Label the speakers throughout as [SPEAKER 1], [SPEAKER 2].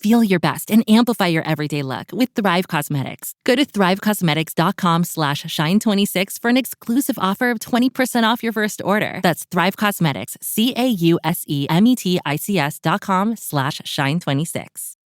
[SPEAKER 1] Feel your best and amplify your everyday look with Thrive Causemetics. Go to thrivecausemetics.com/shine26 for an exclusive offer of 20% off your first order. That's Thrive Causemetics, CAUSEMETICS.com/shine26.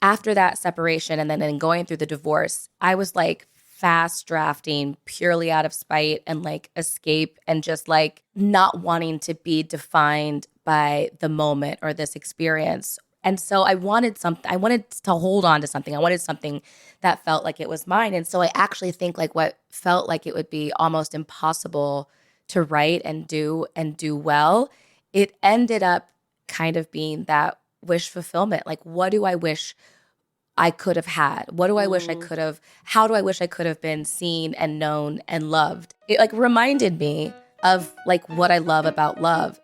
[SPEAKER 2] After that separation and then going through the divorce, I was like fast drafting purely out of spite and like escape and just like not wanting to be defined by the moment or this experience. And so I wanted something, I wanted to hold on to something. I wanted something that felt like it was mine. And so I actually think like what felt like it would be almost impossible to write and do well, it ended up kind of being that wish fulfillment. Like, what do I wish I could have had? What do I wish I could have? How do I wish I could have been seen and known and loved? It like reminded me of like what I love about love.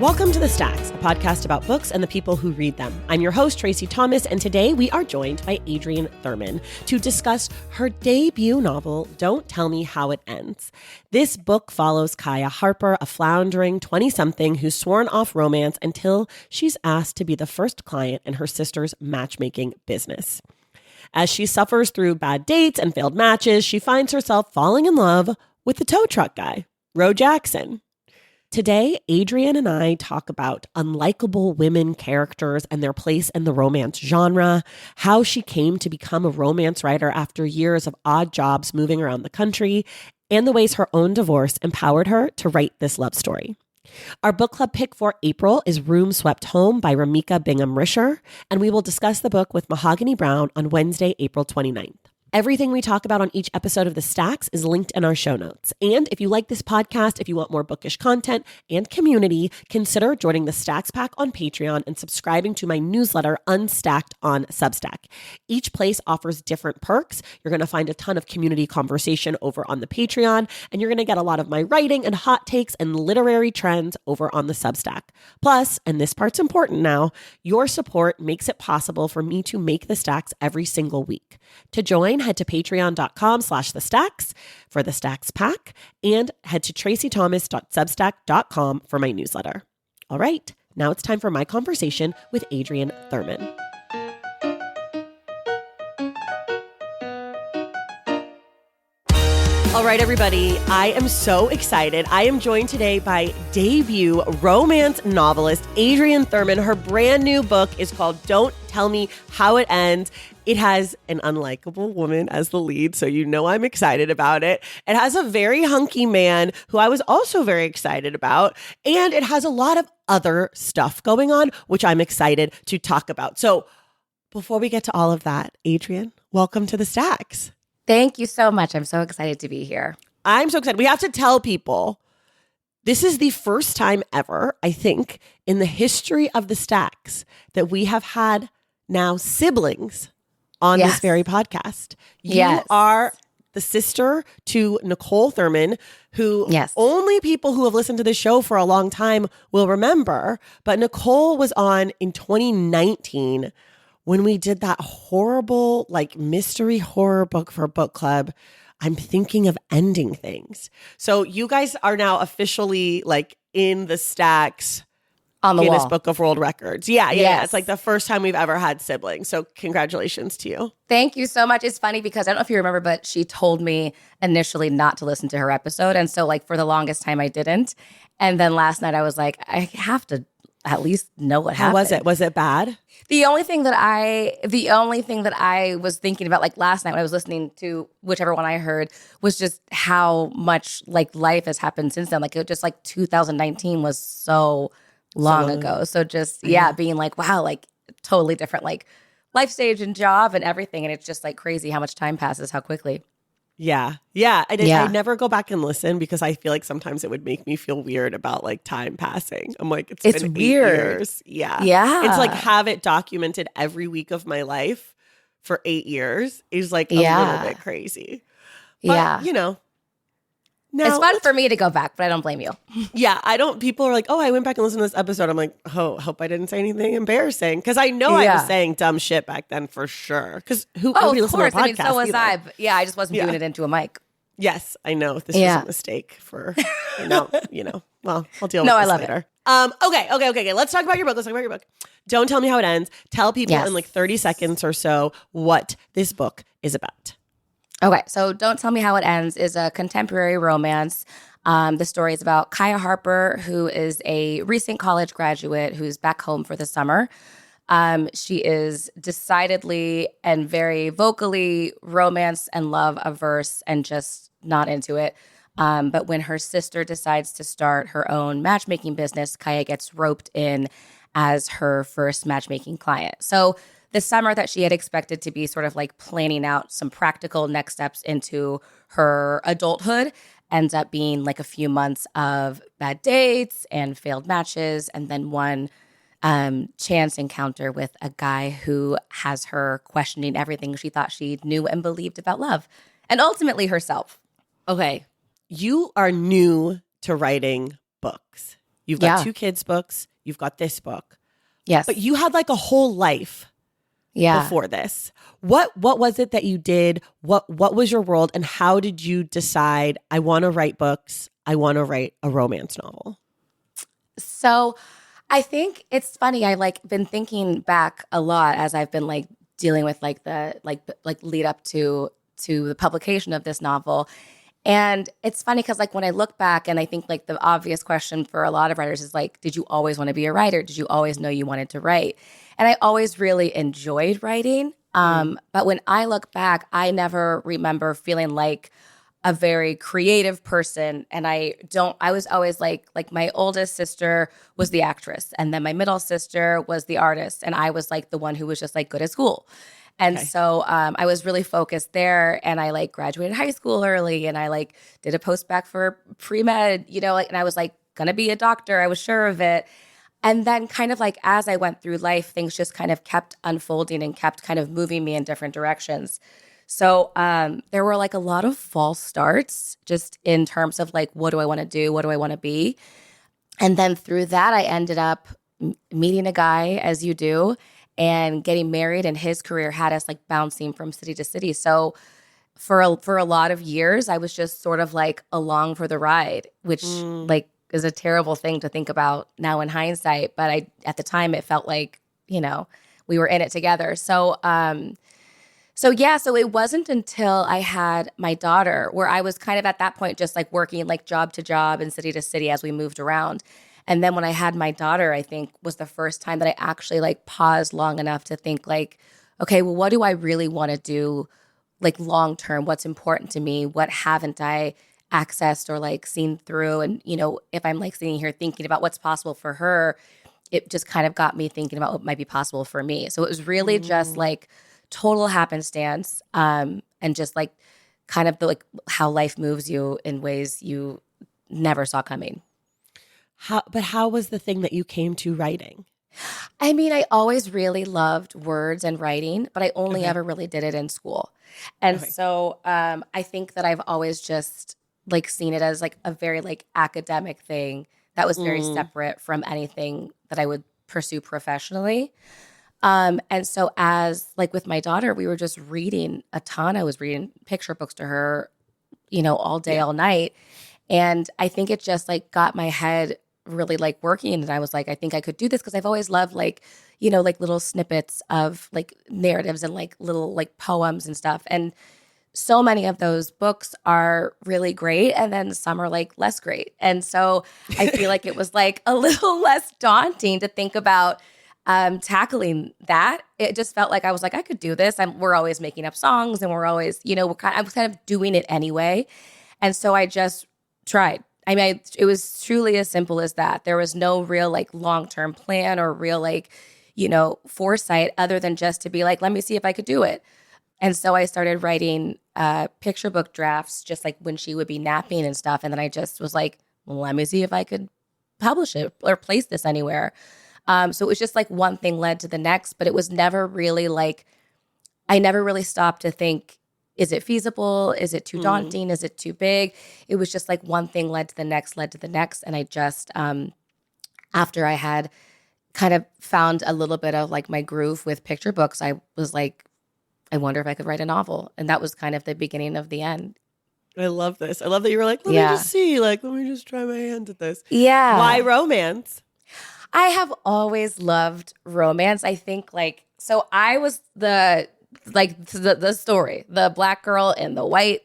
[SPEAKER 3] Welcome to The Stacks, a podcast about books and the people who read them. I'm your host, Tracy Thomas, and today we are joined by Adrienne Thurman to discuss her debut novel, Don't Tell Me How It Ends. This book follows Kaya Harper, a floundering 20-something who's sworn off romance until she's asked to be the first client in her sister's matchmaking business. As she suffers through bad dates and failed matches, she finds herself falling in love with the tow truck guy, Ro Jackson. Today, Adrienne and I talk about unlikable women characters and their place in the romance genre, how she came to become a romance writer after years of odd jobs moving around the country, and the ways her own divorce empowered her to write this love story. Our book club pick for April is Room Swept Home by Ramika Bingham-Risher, and we will discuss the book with Mahogany Brown on Wednesday, April 29th. Everything we talk about on each episode of The Stacks is linked in our show notes. And if you like this podcast, if you want more bookish content and community, consider joining the Stacks Pack on Patreon and subscribing to my newsletter, Unstacked, on Substack. Each place offers different perks. You're going to find a ton of community conversation over on the Patreon, and you're going to get a lot of my writing and hot takes and literary trends over on the Substack. Plus, and this part's important now, your support makes it possible for me to make The Stacks every single week. To join, head to patreon.com/thestacks for the Stacks Pack and head to tracythomas.substack.com for my newsletter. All right, now it's time for my conversation with Adrienne Thurman. All right, everybody, I am so excited. I am joined today by debut romance novelist Adrienne Thurman. Her brand new book is called Don't Tell Me How It Ends. It has an unlikable woman as the lead, so you know I'm excited about it. It has a very hunky man who I was also very excited about, and it has a lot of other stuff going on, which I'm excited to talk about. So before we get to all of that, Adrienne, welcome to The Stacks.
[SPEAKER 2] Thank you so much. I'm so excited to be here.
[SPEAKER 3] I'm so excited. We have to tell people this is the first time ever, I think, in the history of The Stacks that we have had now siblings on this very podcast. You are the sister to Nicole Thurman, who only people who have listened to the show for a long time will remember. But Nicole was on in 2019 when we did that horrible, like, mystery horror book for book club. I'm Thinking of Ending Things. So you guys are now officially like in the Stacks
[SPEAKER 2] on the
[SPEAKER 3] Guinness
[SPEAKER 2] wall.
[SPEAKER 3] Book of World Records. Yeah. It's like the first time we've ever had siblings. So congratulations to you.
[SPEAKER 2] Thank you so much. It's funny because I don't know if you remember, but she told me initially not to listen to her episode. And so like for the longest time I didn't. And then last night I was like, I have to at least know what happened.
[SPEAKER 3] How was it? Was it bad?
[SPEAKER 2] The only thing that I was thinking about, like last night when I was listening to whichever one I heard, was just how much like life has happened since then. Like it just like 2019 was so long ago. So just being like, wow, like totally different like life stage and job and everything. And it's just like crazy how much time passes, how quickly.
[SPEAKER 3] Yeah. I never go back and listen because I feel like sometimes it would make me feel weird about like time passing. I'm like, it's been 8
[SPEAKER 2] weird.
[SPEAKER 3] years. Yeah. It's like have it documented every week of my life for 8 years is like a little bit crazy. But, you know. Now,
[SPEAKER 2] it's fun for me to go back, but I don't blame you.
[SPEAKER 3] Yeah, people are like, oh, I went back and listened to this episode. I'm like, oh, hope I didn't say anything embarrassing. Because I know I was saying dumb shit back then for sure. Because nobody listened to the podcast.
[SPEAKER 2] I mean, so was I. But I just wasn't doing it into a mic.
[SPEAKER 3] Yes, I know. This was a mistake for, well, I'll deal with this later. Okay. Let's talk about your book. Don't tell me how it ends. Tell people
[SPEAKER 2] Yes.
[SPEAKER 3] in like 30 seconds or so what this book is about.
[SPEAKER 2] Okay, so Don't Tell Me How It Ends is a contemporary romance. The story is about Kaya Harper, who is a recent college graduate who's back home for the summer. She is decidedly and very vocally romance and love averse and just not into it. But when her sister decides to start her own matchmaking business, Kaya gets roped in as her first matchmaking client. So the summer that she had expected to be sort of like planning out some practical next steps into her adulthood ends up being like a few months of bad dates and failed matches, and then one chance encounter with a guy who has her questioning everything she thought she knew and believed about love, and ultimately herself.
[SPEAKER 3] Okay. You are new to writing books. You've got 2 kids' books. You've got this book.
[SPEAKER 2] Yes.
[SPEAKER 3] But you had like a whole life before this. What was it that you did? What was your world? And how did you decide, I want to write books. I want to write a romance novel?
[SPEAKER 2] So I think it's funny. I like been thinking back a lot as I've been like dealing with like the like lead up to the publication of this novel. And it's funny because like when I look back and I think like the obvious question for a lot of writers is like, did you always want to be a writer? Did you always know you wanted to write? And I always really enjoyed writing. But when I look back, I never remember feeling like a very creative person. And I was always like my oldest sister was the actress. And then my middle sister was the artist. And I was like the one who was just like good at school. And so I was really focused there, and I like graduated high school early, and I like did a post-bac for pre-med, you know, like, and I was like gonna be a doctor. I was sure of it. And then kind of like as I went through life, things just kind of kept unfolding and kept kind of moving me in different directions. So there were like a lot of false starts just in terms of like, what do I want to do? What do I want to be? And then through that, I ended up meeting a guy, as you do, and getting married, and his career had us like bouncing from city to city. So for a lot of years, I was just sort of like along for the ride, which like is a terrible thing to think about now in hindsight. But at the time, it felt like, you know, we were in it together. So it wasn't until I had my daughter where I was kind of at that point just like working like job to job and city to city as we moved around. And then when I had my daughter, I think was the first time that I actually like paused long enough to think like, okay, well, what do I really want to do like long term? What's important to me? What haven't I accessed or like seen through? And, you know, if I'm like sitting here thinking about what's possible for her, it just kind of got me thinking about what might be possible for me. So it was really just like total happenstance and just like kind of the, like how life moves you in ways you never saw coming.
[SPEAKER 3] How was the thing that you came to writing?
[SPEAKER 2] I mean, I always really loved words and writing, but I only ever really did it in school. And so I think that I've always just like seen it as like a very like academic thing that was very separate from anything that I would pursue professionally. And so as like with my daughter, we were just reading a ton. I was reading picture books to her, you know, all day, all night. And I think it just like got my head really like working, and I was like, I think I could do this because I've always loved like, you know, like little snippets of like narratives and like little like poems and stuff. And so many of those books are really great, and then some are like less great. And so I feel like it was like a little less daunting to think about tackling that. It just felt like I was like, I could do this. We're always making up songs, and we're always, you know, I was kind of doing it anyway. And so I just tried. I mean, it was truly as simple as that. There was no real like long-term plan or real like, you know, foresight other than just to be like, let me see if I could do it. And so I started writing picture book drafts just like when she would be napping and stuff. And then I just was like, well, let me see if I could publish it or place this anywhere. So it was just like one thing led to the next, but it was never really like, I never really stopped to think, is it feasible? Is it too daunting? Is it too big? It was just like one thing led to the next. And I just, after I had kind of found a little bit of like my groove with picture books, I was like, I wonder if I could write a novel. And that was kind of the beginning of the end.
[SPEAKER 3] I love this. I love that you were like, let me just see, like, let me just try my hand at this.
[SPEAKER 2] Yeah.
[SPEAKER 3] Why romance?
[SPEAKER 2] I have always loved romance. I think so I was the story, the Black girl in the white,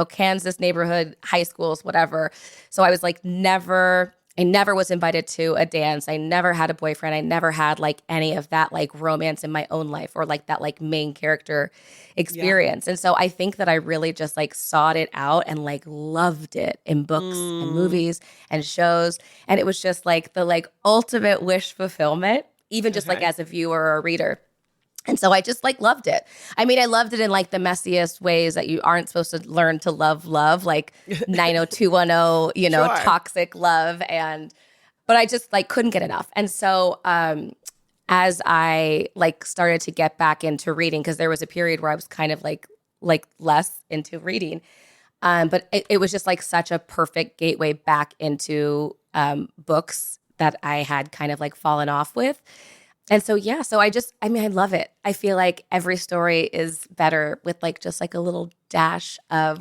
[SPEAKER 2] Kansas neighborhood, high schools, whatever. So I was I never was invited to a dance. I never had a boyfriend. I never had any of that romance in my own life or that main character experience. And so I think that I really just sought it out and loved it in books and movies and shows. And it was just the ultimate wish fulfillment, even just as a viewer or a reader. And so I just loved it. I mean, I loved it in the messiest ways that you aren't supposed to learn to love, like 90210,
[SPEAKER 3] Sure.
[SPEAKER 2] toxic love. But I just couldn't get enough. And so as I started to get back into reading, because there was a period where I was kind of less into reading. But it was just such a perfect gateway back into books that I had kind of fallen off with. And so, I love it. I feel like every story is better with just a little dash of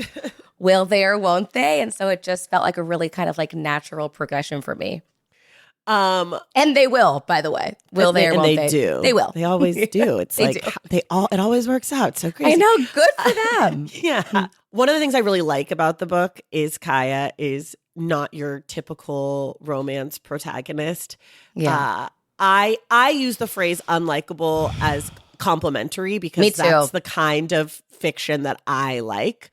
[SPEAKER 2] will they or won't they? And so it just felt like a really kind of natural progression for me. And they will, by the way. Will they or won't they?
[SPEAKER 3] They do.
[SPEAKER 2] They will.
[SPEAKER 3] They always do. It's it always works out. So crazy.
[SPEAKER 2] I know. Good for them.
[SPEAKER 3] Yeah. One of the things I really like about the book is Kaya is not your typical romance protagonist.
[SPEAKER 2] Yeah.
[SPEAKER 3] I use the phrase unlikable as complimentary because that's the kind of fiction that I like.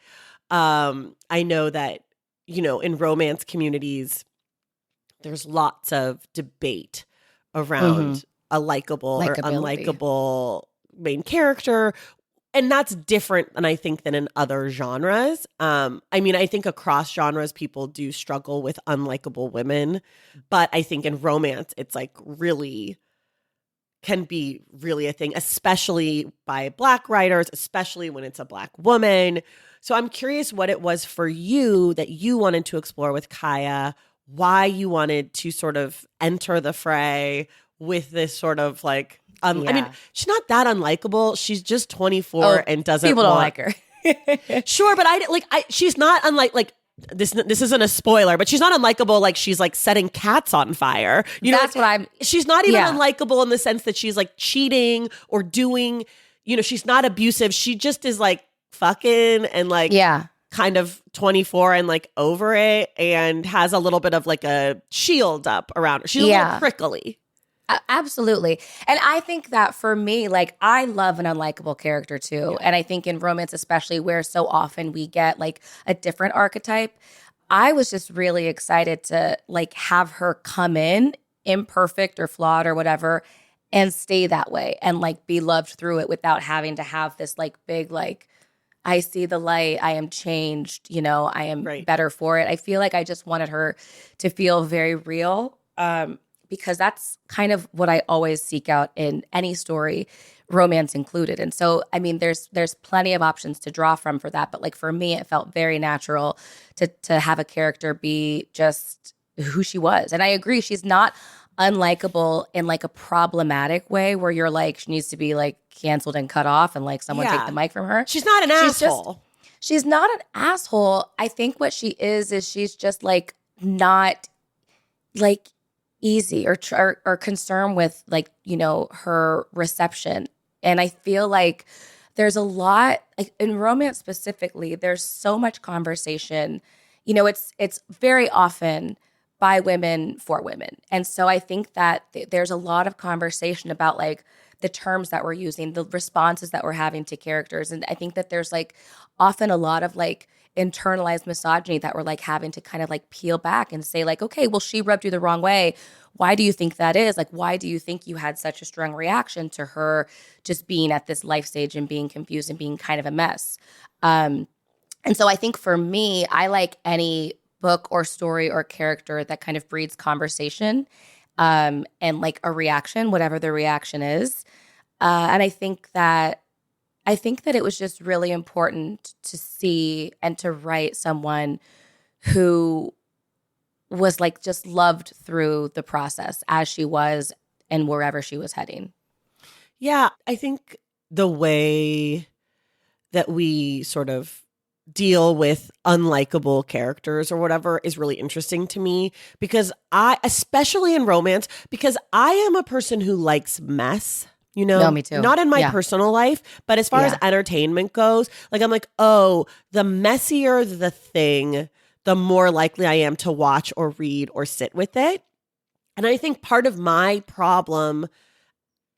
[SPEAKER 3] I know that, in romance communities, there's lots of debate around a likable or unlikable main character. And that's different, and I think, than in other genres. I think across genres, people do struggle with unlikable women. But I think in romance, it's really can be really a thing, especially by Black writers, especially when it's a Black woman. So I'm curious what it was for you that you wanted to explore with Kaya, why you wanted to sort of enter the fray with this sort of I mean, she's not that unlikable. She's just 24 and doesn't.
[SPEAKER 2] People don't like her.
[SPEAKER 3] Sure, but she's not this. This isn't a spoiler, but she's not unlikable. She's setting cats on fire.
[SPEAKER 2] That's what I'm.
[SPEAKER 3] She's not even unlikable in the sense that she's cheating or doing. She's not abusive. She just is fucking and kind of 24 and over it and has a little bit of a shield up around her. She's a little prickly.
[SPEAKER 2] Absolutely. And I think that for me, I love an unlikable character too. Yeah. And I think in romance, especially where so often we get a different archetype, I was just really excited to have her come in imperfect or flawed or whatever and stay that way and be loved through it without having to have this big, I see the light, I am changed, I am better for it. I feel like I just wanted her to feel very real. Because that's kind of what I always seek out in any story, romance included. And so, there's plenty of options to draw from for that. But for me, it felt very natural to have a character be just who she was. And I agree, she's not unlikable in a problematic way where you're she needs to be canceled and cut off and someone take the mic from her.
[SPEAKER 3] She's not an asshole.
[SPEAKER 2] She's not an asshole. I think what she is she's just not easy or concerned with her reception. And I feel there's a lot in romance specifically, there's so much conversation. It's very often by women for women. And so I think that there's a lot of conversation about the terms that we're using, the responses that we're having to characters. And I think that there's often a lot of internalized misogyny that we're having to kind of peel back and say okay, well, she rubbed you the wrong way. Why do you think that is? Why do you think you had such a strong reaction to her just being at this life stage and being confused and being kind of a mess? And so I think for me, I like any book or story or character that kind of breeds conversation and a reaction, whatever the reaction is. And I think that it was just really important to see and to write someone who was just loved through the process as she was and wherever she was heading.
[SPEAKER 3] Yeah, I think the way that we sort of deal with unlikable characters or whatever is really interesting to me because especially in romance, because I am a person who likes mess.
[SPEAKER 2] No, me too.
[SPEAKER 3] Not in my
[SPEAKER 2] Yeah.
[SPEAKER 3] personal life, but as far as entertainment goes, like I'm like, oh, the messier the thing, the more likely I am to watch or read or sit with it. And I think part of my problem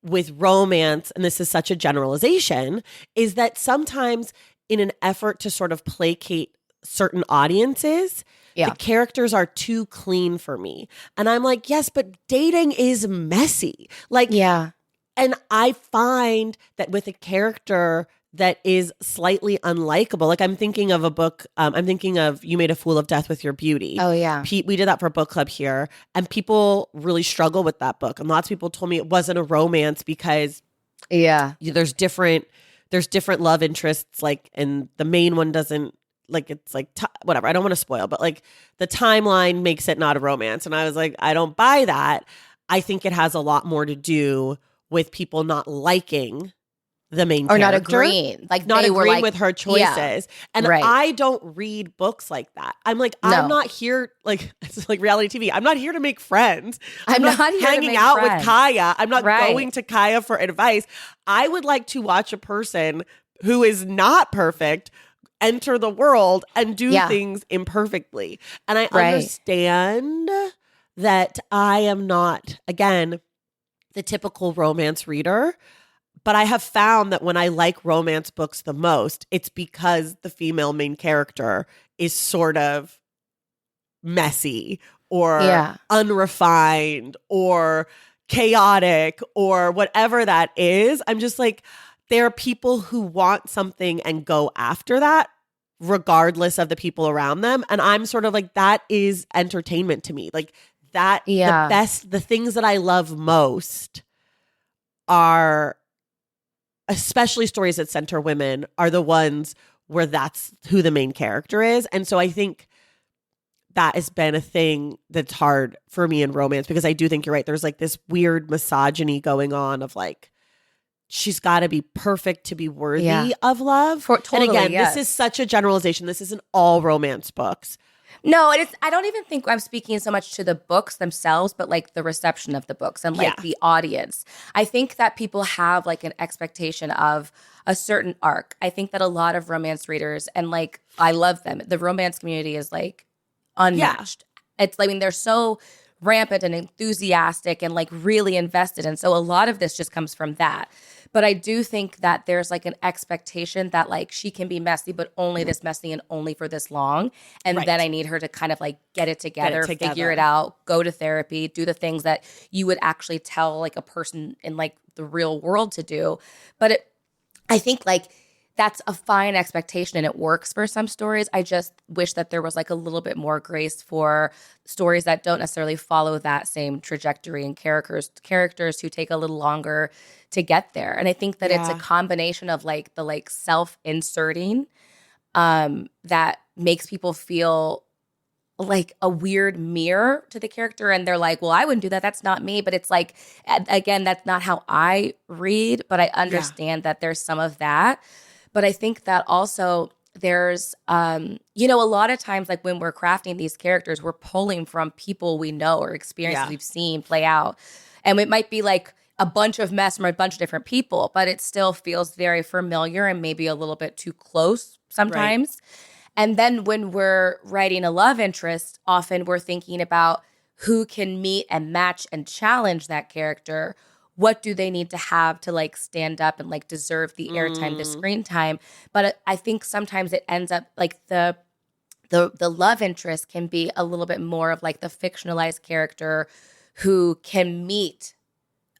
[SPEAKER 3] with romance, and this is such a generalization, is that sometimes in an effort to sort of placate certain audiences, the characters are too clean for me. And I'm like, yes, but dating is messy. Like, and I find that with a character that is slightly unlikable, like I'm thinking of a book, I'm thinking of You Made a Fool of Death with Your Beauty.
[SPEAKER 2] Oh, yeah.
[SPEAKER 3] We did that for a book club here, and people really struggle with that book. And lots of people told me it wasn't a romance because there's different love interests, like, and the main one doesn't, like, it's like, whatever. I don't want to spoil, but like the timeline makes it not a romance. And I was like, I don't buy that. I think it has a lot more to do with people not liking the main
[SPEAKER 2] or
[SPEAKER 3] character.
[SPEAKER 2] not agreeing. Like
[SPEAKER 3] not
[SPEAKER 2] they were
[SPEAKER 3] agreeing
[SPEAKER 2] like,
[SPEAKER 3] with her choices. And I don't read books like that. I'm like, I'm not here, like, it's like reality TV. I'm not here to make friends. I'm not here hanging out with Kaya. I'm not going to Kaya for advice. I would like to watch a person who is not perfect enter the world and do things imperfectly. And I understand that I am not, again, the typical romance reader. But I have found that when I like romance books the most, it's because the female main character is sort of messy or unrefined or chaotic or whatever that is. I'm just like, there are people who want something and go after that regardless of the people around them. And I'm sort of like, that is entertainment to me. Like that, the things that I love most are, especially stories that center women, are the ones where that's who the main character is. And so I think that has been a thing that's hard for me in romance, because I do think you're right. There's like this weird misogyny going on of like, she's got to be perfect to be worthy of love. And again, this is such a generalization. This isn't all romance books.
[SPEAKER 2] No, I don't even think I'm speaking so much to the books themselves, but like the reception of the books and like the audience. I think that people have like an expectation of a certain arc. I think that a lot of romance readers, and like, I love them. The romance community is like unmatched. It's like, I mean, they're so rampant and enthusiastic and like really invested. And so a lot of this just comes from that. But I do think that there's like an expectation that like she can be messy, but only this messy and only for this long. And then I need her to kind of like get it together, figure it out, go to therapy, do the things that you would actually tell like a person in like the real world to do. But I think like that's a fine expectation and it works for some stories. I just wish that there was like a little bit more grace for stories that don't necessarily follow that same trajectory, and characters who take a little longer to get there. And I think that it's a combination of like the like self-inserting that makes people feel like a weird mirror to the character, and they're like, well, I wouldn't do that, that's not me. But it's like, again, that's not how I read, but I understand that there's some of that. But I think that also there's, you know, a lot of times, like when we're crafting these characters, we're pulling from people we know or experiences we've seen play out. And it might be like a bunch of mess from a bunch of different people, but it still feels very familiar and maybe a little bit too close sometimes. And then when we're writing a love interest, often we're thinking about who can meet and match and challenge that character. What do they need to have to like stand up and like deserve the airtime, the screen time? But I think sometimes it ends up like the love interest can be a little bit more of like the fictionalized character who can meet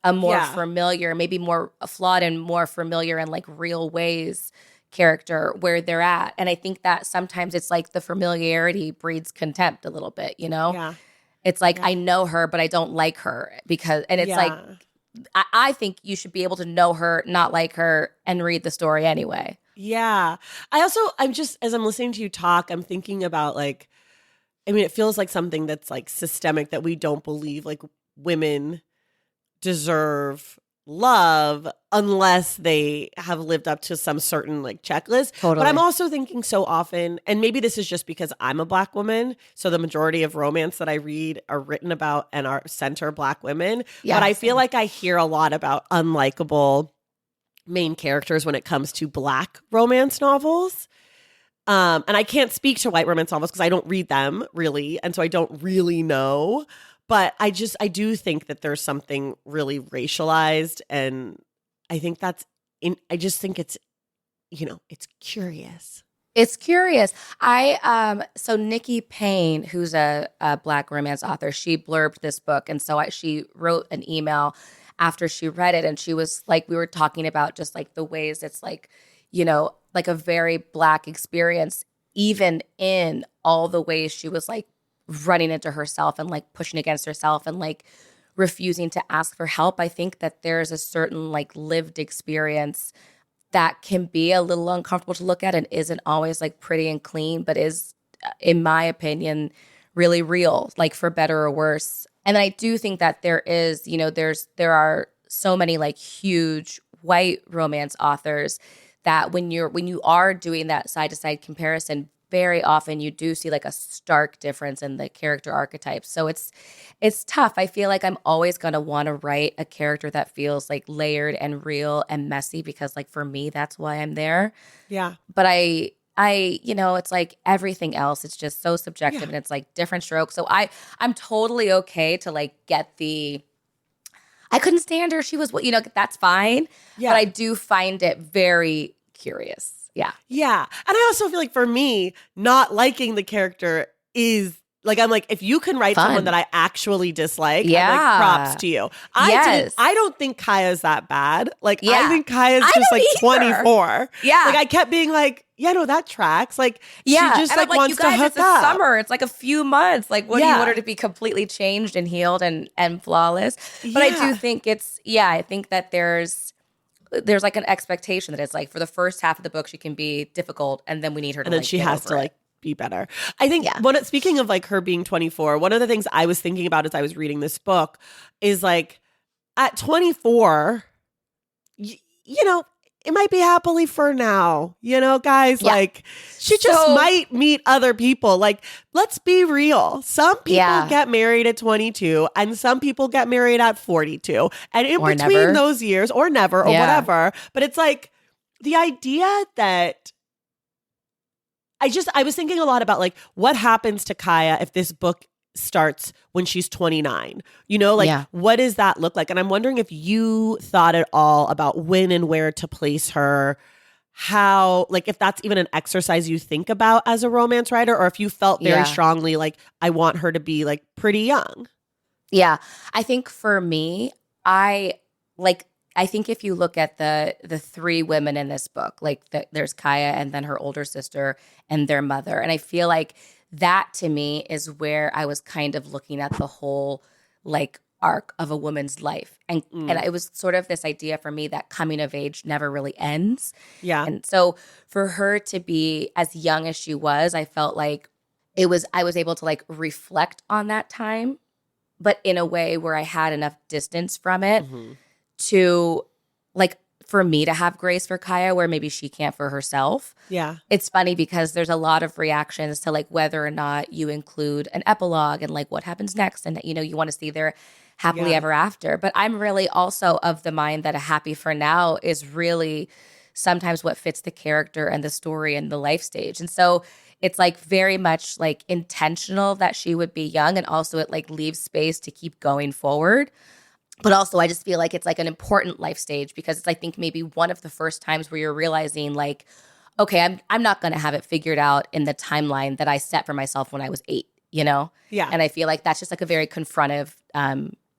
[SPEAKER 2] a more familiar, maybe more flawed and more familiar in like real ways character where they're at. And I think that sometimes it's like the familiarity breeds contempt a little bit, you know?
[SPEAKER 3] Yeah.
[SPEAKER 2] It's like, I know her, but I don't like her because, and it's like, I think you should be able to know her, not like her, and read the story anyway.
[SPEAKER 3] Yeah. I'm just, as I'm listening to you talk, I'm thinking about like, I mean, it feels like something that's like systemic, that we don't believe like women deserve love unless they have lived up to some certain like checklist.
[SPEAKER 2] Totally.
[SPEAKER 3] But I'm also thinking so often, and maybe this is just because I'm a Black woman, so the majority of romance that I read are written about and are center Black women.
[SPEAKER 2] Yeah,
[SPEAKER 3] but I feel
[SPEAKER 2] same.
[SPEAKER 3] like I hear a lot about unlikable main characters when it comes to Black romance novels. And I can't speak to white romance novels because I don't read them really. And so I don't really know. But I do think that there's something really racialized. And I think I just think it's, it's curious.
[SPEAKER 2] It's curious. So Nikki Payne, who's a Black romance author, she blurbed this book. And so she wrote an email after she read it. And she was like, we were talking about just like the ways it's like, like a very Black experience, even in all the ways she was like running into herself and like pushing against herself and like refusing to ask for help. I think that there's a certain like lived experience that can be a little uncomfortable to look at and isn't always like pretty and clean, but is, in my opinion, really real, like for better or worse. And I do think that there is, there are so many like huge white romance authors that when you are doing that side-to-side comparison, very often you do see like a stark difference in the character archetypes. So it's tough. I feel like I'm always going to want to write a character that feels like layered and real and messy because like for me, that's why I'm there.
[SPEAKER 3] Yeah.
[SPEAKER 2] But I it's like everything else. It's just so subjective and it's like different strokes. So I'm totally okay to like get I couldn't stand her. She was, that's fine. Yeah. But I do find it very curious. Yeah.
[SPEAKER 3] Yeah. And I also feel like for me, not liking the character is like, I'm like, if you can write someone that I actually dislike, I'm like, props to you. I don't think Kaya's that bad. Like, I think Kaya's just like 24.
[SPEAKER 2] Yeah.
[SPEAKER 3] Like, I kept being like, yeah, no, that tracks. Like, she just
[SPEAKER 2] and
[SPEAKER 3] like wants to hook
[SPEAKER 2] it's
[SPEAKER 3] up.
[SPEAKER 2] Summer. It's like a few months. Like, what do you want her to be completely changed and healed and flawless? But I do think I think that there's like an expectation that it's like for the first half of the book she can be difficult and then we need her to
[SPEAKER 3] and then
[SPEAKER 2] like,
[SPEAKER 3] she
[SPEAKER 2] get
[SPEAKER 3] has to
[SPEAKER 2] over
[SPEAKER 3] like be better. I think speaking of like her being 24, one of the things I was thinking about as I was reading this book is like at 24, it might be happily for now, guys, like she just might meet other people. Like, let's be real. Some people get married at 22 and some people get married at 42 and in between those years or never or whatever. But it's like the idea that I was thinking a lot about like what happens to Kaya if this book starts when she's 29, what does that look like? And I'm wondering if you thought at all about when and where to place her, how, like if that's even an exercise you think about as a romance writer, or if you felt very strongly like I want her to be like pretty young.
[SPEAKER 2] Yeah. I think for me, I think if you look at the three women in this book, like there's Kaya and then her older sister and their mother. And I feel like that to me is where I was kind of looking at the whole like arc of a woman's life. And it was sort of this idea for me that coming of age never really ends. Yeah. And so for her to be as young as she was, I felt like I was able to like reflect on that time, but in a way where I had enough distance from it to like for me to have grace for Kaya where maybe she can't for herself. Yeah. It's funny because there's a lot of reactions to like whether or not you include an epilogue and like what happens next and you want to see their happily ever after. But I'm really also of the mind that a happy for now is really sometimes what fits the character and the story and the life stage. And so it's like very much like intentional that she would be young and also it like leaves space to keep going forward. But also, I just feel like it's like an important life stage because it's, I think, maybe one of the first times where you're realizing like, okay, I'm not going to have it figured out in the timeline that I set for myself when I was 8, Yeah. And I feel like that's just like a very confrontive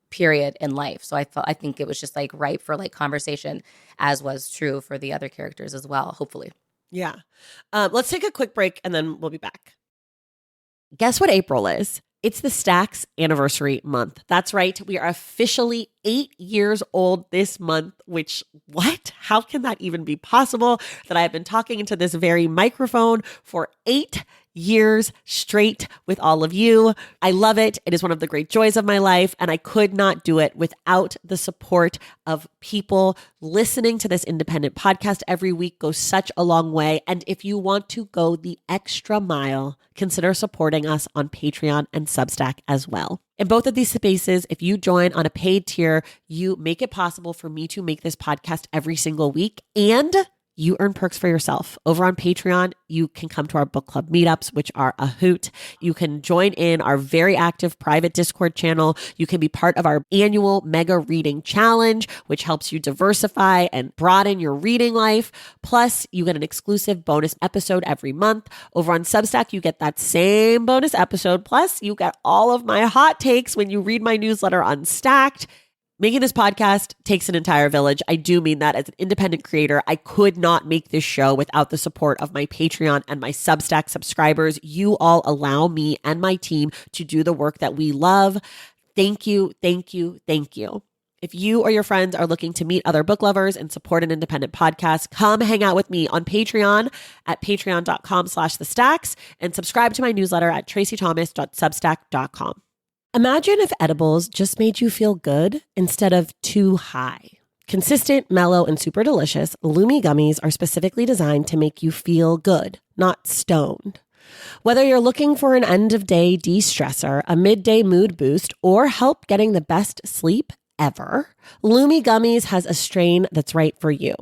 [SPEAKER 2] period in life. So I think it was just like ripe for like conversation, as was true for the other characters as well, hopefully.
[SPEAKER 3] Yeah. Let's take a quick break and then we'll be back. Guess what April is? It's the Stacks anniversary month. That's right. We are officially 8 years old this month, which, what? How can that even be possible that I have been talking into this very microphone for 8 years straight with all of you. I love it. It is one of the great joys of my life, and I could not do it without the support of people. Listening to this independent podcast every week goes such a long way. And if you want to go the extra mile, consider supporting us on Patreon and Substack as well. In both of these spaces, if you join on a paid tier, you make it possible for me to make this podcast every single week, and you earn perks for yourself. Over on Patreon, you can come to our book club meetups, which are a hoot. You can join in our very active private Discord channel. You can be part of our annual mega reading challenge, which helps you diversify and broaden your reading life. Plus, you get an exclusive bonus episode every month. Over on Substack, you get that same bonus episode. Plus, you get all of my hot takes when you read my newsletter Unstacked. Making this podcast takes an entire village. I do mean that. As an independent creator, I could not make this show without the support of my Patreon and my Substack subscribers. You all allow me and my team to do the work that we love. Thank you, thank you, thank you. If you or your friends are looking to meet other book lovers and support an independent podcast, come hang out with me on Patreon at patreon.com/thestacks and subscribe to my newsletter at tracythomas.substack.com. Imagine if edibles just made you feel good instead of too high. Consistent, mellow, and super delicious, Lumi gummies are specifically designed to make you feel good, not stoned. Whether you're looking for an end-of-day de-stressor, a midday mood boost, or help getting the best sleep ever, Lumi Gummies has a strain that's right for you.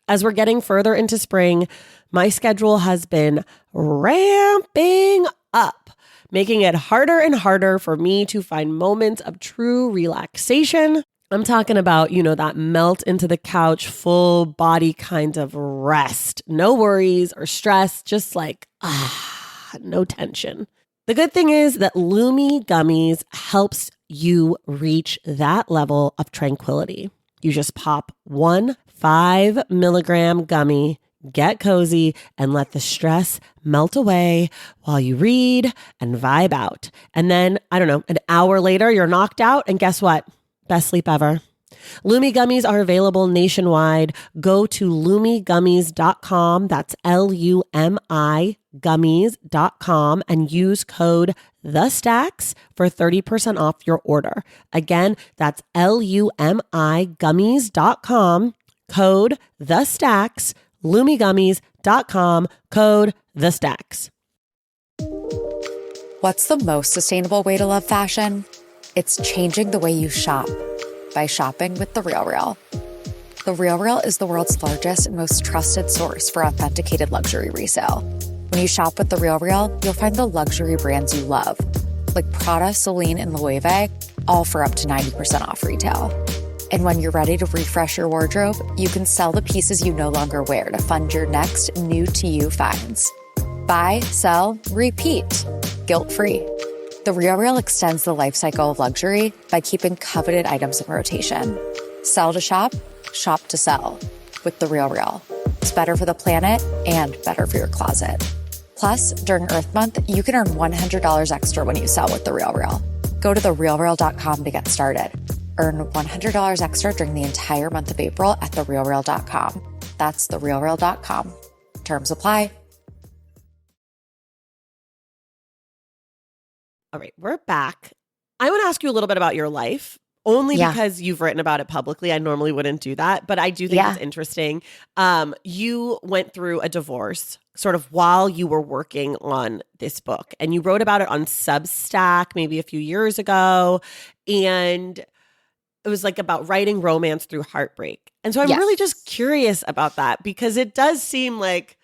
[SPEAKER 3] As we're getting further into spring, my schedule has been ramping up, making it harder and harder for me to find moments of true relaxation. I'm talking about, that melt into the couch, full body kind of rest. No worries or stress, just like, no tension. The good thing is that Lumi Gummies helps you reach that level of tranquility. You just pop one 5-milligram gummy, get cozy, and let the stress melt away while you read and vibe out. And then, an hour later, you're knocked out, and guess what? Best sleep ever. Lumi Gummies are available nationwide. Go to lumigummies.com. That's LUMI gummies.com and use code THESTACKS for 30% off your order. Again, that's LUMIgummies.com, code THESTACKS, lumigummies.com, code THESTACKS.
[SPEAKER 4] What's the most sustainable way to love fashion? It's changing the way you shop by shopping with The RealReal. The RealReal is the world's largest and most trusted source for authenticated luxury resale. When you shop with The RealReal, you'll find the luxury brands you love, like Prada, Celine, and Loewe, all for up to 90% off retail. And when you're ready to refresh your wardrobe, you can sell the pieces you no longer wear to fund your next new-to-you finds. Buy, sell, repeat. Guilt-free. The RealReal extends the life cycle of luxury by keeping coveted items in rotation. Sell to shop, shop to sell. With The RealReal. It's better for the planet and better for your closet. Plus, during Earth Month, you can earn $100 extra when you sell with The RealReal. Go to therealreal.com to get started. Earn $100 extra during the entire month of April at therealreal.com. That's therealreal.com. Terms apply.
[SPEAKER 3] All right, we're back. I want to ask you a little bit about your life, only because you've written about it publicly. I normally wouldn't do that, but I do think it's interesting. You went through a divorce sort of while you were working on this book, and you wrote about it on Substack maybe a few years ago, and it was like about writing romance through heartbreak. And so I'm really just curious about that, because it does seem like,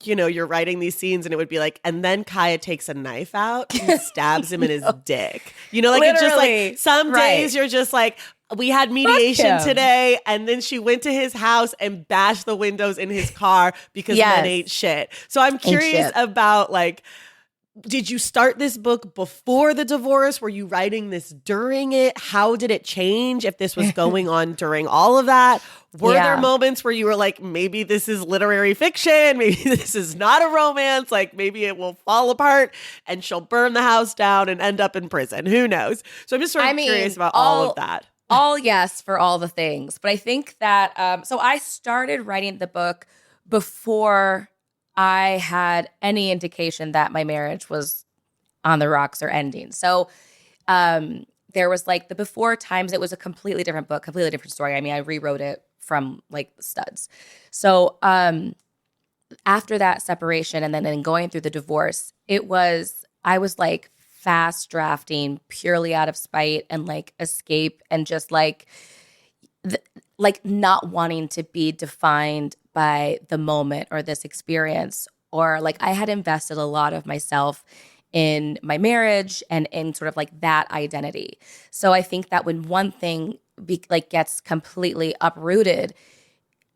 [SPEAKER 3] you're writing these scenes and it would be like, and then Kaya takes a knife out and stabs him in his dick. It's just like some days you're just like, we had mediation today, and then she went to his house and bashed the windows in his car because men ain't shit. So I'm curious about did you start this book before the divorce? Were you writing this during it? How did it change if this was going on during all of that? Were there moments where you were like, maybe this is literary fiction, maybe this is not a romance, maybe it will fall apart and she'll burn the house down and end up in prison? Who knows? So I'm just sort of curious about all of that.
[SPEAKER 2] All yes for all the things. But I think that, so I started writing the book before I had any indication that my marriage was on the rocks or ending. So there was like the before times, it was a completely different book, completely different story. I mean, I rewrote it from like the studs. So after that separation and then going through the divorce, I was like fast drafting purely out of spite and like escape and just like not wanting to be defined by the moment or this experience, or like I had invested a lot of myself in my marriage and in sort of like that identity. So I think that when one thing gets completely uprooted,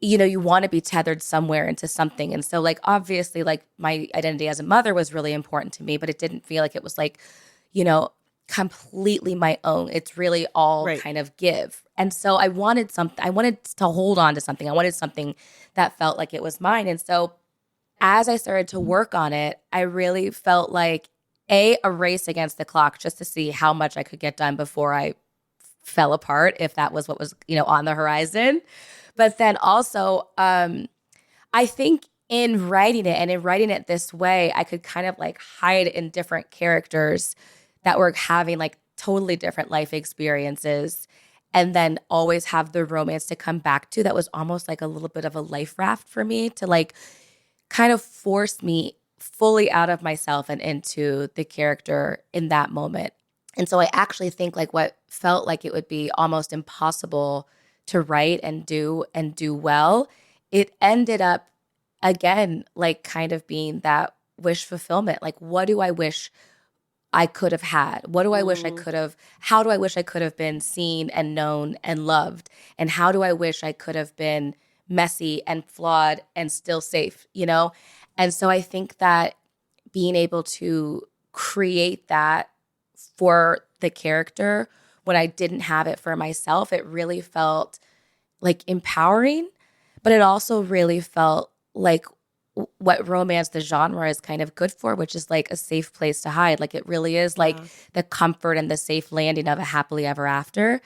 [SPEAKER 2] you know, you want to be tethered somewhere into something. And so like obviously like my identity as a mother was really important to me, but it didn't feel like it was like, you know, completely my own. It's really all kind of give. And so I wanted something, I wanted to hold on to something. I wanted something that felt like it was mine. And so as I started to work on it, I really felt like a race against the clock just to see how much I could get done before I fell apart, if that was what was, you know, on the horizon. But then also, I think in writing it and in writing it this way, I could kind of like hide in different characters that were having like totally different life experiences, and then always have the romance to come back to. That was almost like a little bit of a life raft for me to like kind of force me fully out of myself and into the character in that moment. And so I actually think like what felt like it would be almost impossible to write and do well, it ended up again like kind of being that wish fulfillment. Like, what do I wish I could have had? What do I wish I could have? How do I wish I could have been seen and known and loved? And how do I wish I could have been messy and flawed and still safe, you know? And so I think that being able to create that for the character when I didn't have it for myself, it really felt like empowering, but it also really felt like what romance, the genre, is kind of good for, which is like a safe place to hide. Like it really is like the comfort and the safe landing of a happily ever after.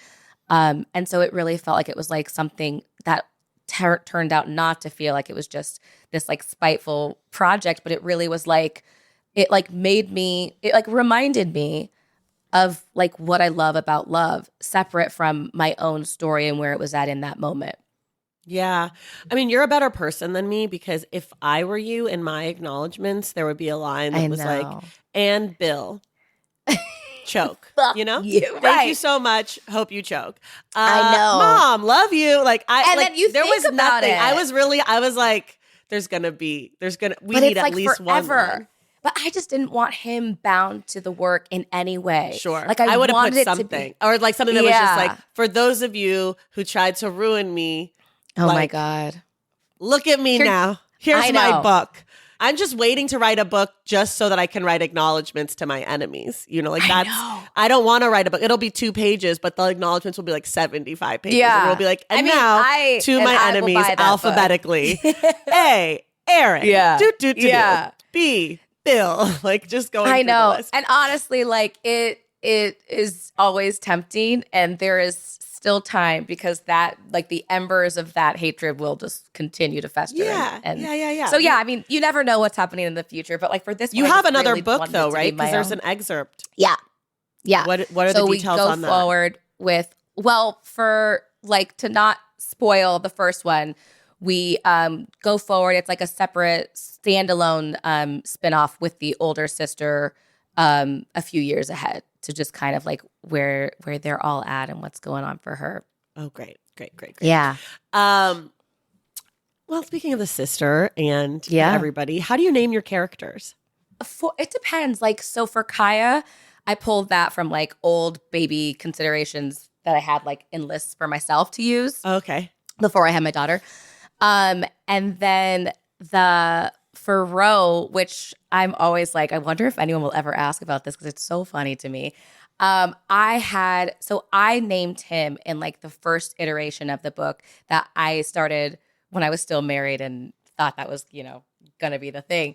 [SPEAKER 2] And so it really felt like it was like something that turned out not to feel like it was just this like spiteful project, but it really was like, it like reminded me of like what I love about love, separate from my own story and where it was at in that moment.
[SPEAKER 3] Yeah. I mean, you're a better person than me, because if I were you in my acknowledgments, there would be a line that was like, and Bill, choke, you know? Thank you so much. Hope you choke.
[SPEAKER 2] I know.
[SPEAKER 3] Mom, love you. Like,
[SPEAKER 2] then you
[SPEAKER 3] there
[SPEAKER 2] think
[SPEAKER 3] was
[SPEAKER 2] about
[SPEAKER 3] nothing.
[SPEAKER 2] it.
[SPEAKER 3] I was like, we need at
[SPEAKER 2] like
[SPEAKER 3] least
[SPEAKER 2] forever.
[SPEAKER 3] one more.
[SPEAKER 2] But I just didn't want him bound to the work in any way.
[SPEAKER 3] Sure.
[SPEAKER 2] Like
[SPEAKER 3] I would have put
[SPEAKER 2] wanted
[SPEAKER 3] something, or like something that was just like, for those of you who tried to ruin me.
[SPEAKER 2] Oh
[SPEAKER 3] like,
[SPEAKER 2] my God.
[SPEAKER 3] Look at me now. Here's my book. I'm just waiting to write a book just so that I can write acknowledgments to my enemies. You know, like I don't want to write a book. It'll be 2 pages, but the acknowledgments will be like 75 pages.
[SPEAKER 2] Yeah.
[SPEAKER 3] And we'll be like, to my enemies alphabetically. A, Aaron.
[SPEAKER 2] Yeah.
[SPEAKER 3] Yeah. B, Bill. Like just going through the list.
[SPEAKER 2] And honestly, like it is always tempting, and there is still time, because that like the embers of that hatred will just continue to fester.
[SPEAKER 3] Yeah.
[SPEAKER 2] So yeah, I mean, you never know what's happening in the future, but like for this,
[SPEAKER 3] you
[SPEAKER 2] one,
[SPEAKER 3] have
[SPEAKER 2] I
[SPEAKER 3] another
[SPEAKER 2] really
[SPEAKER 3] book though, right? Because there's
[SPEAKER 2] own.
[SPEAKER 3] an excerpt.
[SPEAKER 2] Yeah.
[SPEAKER 3] What are the details on that? So we go
[SPEAKER 2] forward with, well, for like to not spoil the first one, we go forward. It's like a separate standalone spinoff with the older sister a few years ahead, to just kind of like where they're all at and what's going on for her.
[SPEAKER 3] Oh, great.
[SPEAKER 2] Yeah.
[SPEAKER 3] Well, speaking of the sister and everybody, how do you name your characters?
[SPEAKER 2] It depends. Like, so for Kaya, I pulled that from like old baby considerations that I had like in lists for myself to use.
[SPEAKER 3] Okay.
[SPEAKER 2] Before I had my daughter. And then for Ro, which I'm always like, I wonder if anyone will ever ask about this because it's so funny to me. I named him in like the first iteration of the book that I started when I was still married and thought that was, you know, going to be the thing.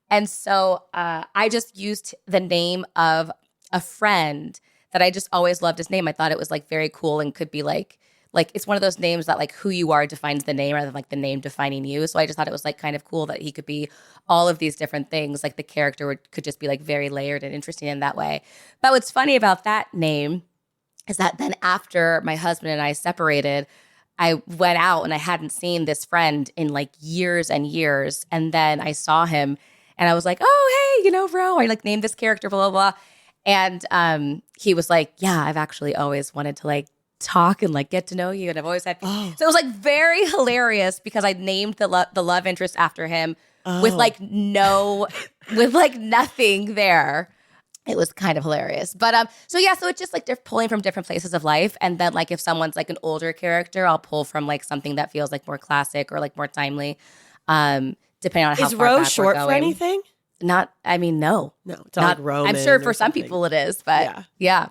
[SPEAKER 2] And so I just used the name of a friend that I just always loved his name. I thought it was like very cool and could be like like it's one of those names that like who you are defines the name rather than like the name defining you. So I just thought it was like kind of cool that he could be all of these different things. Like the character could just be like very layered and interesting in that way. But what's funny about that name is that then after my husband and I separated, I went out and I hadn't seen this friend in like years and years. And then I saw him and I was like, oh, hey, Ro, I like named this character, blah, blah, blah. And he was like, yeah, I've actually always wanted to like talk and like get to know you. And I've always had, so it was like very hilarious because I named the love interest after him with like with like nothing there. It was kind of hilarious. But so it's just like they're pulling from different places of life. And then like if someone's like an older character, I'll pull from like something that feels like more classic or like more timely. Depending on how
[SPEAKER 3] is
[SPEAKER 2] far
[SPEAKER 3] Rose
[SPEAKER 2] back
[SPEAKER 3] short
[SPEAKER 2] we're
[SPEAKER 3] for
[SPEAKER 2] going.
[SPEAKER 3] anything?
[SPEAKER 2] No.
[SPEAKER 3] It's not like Roman.
[SPEAKER 2] I'm sure for
[SPEAKER 3] or
[SPEAKER 2] some
[SPEAKER 3] something.
[SPEAKER 2] people it is, but yeah.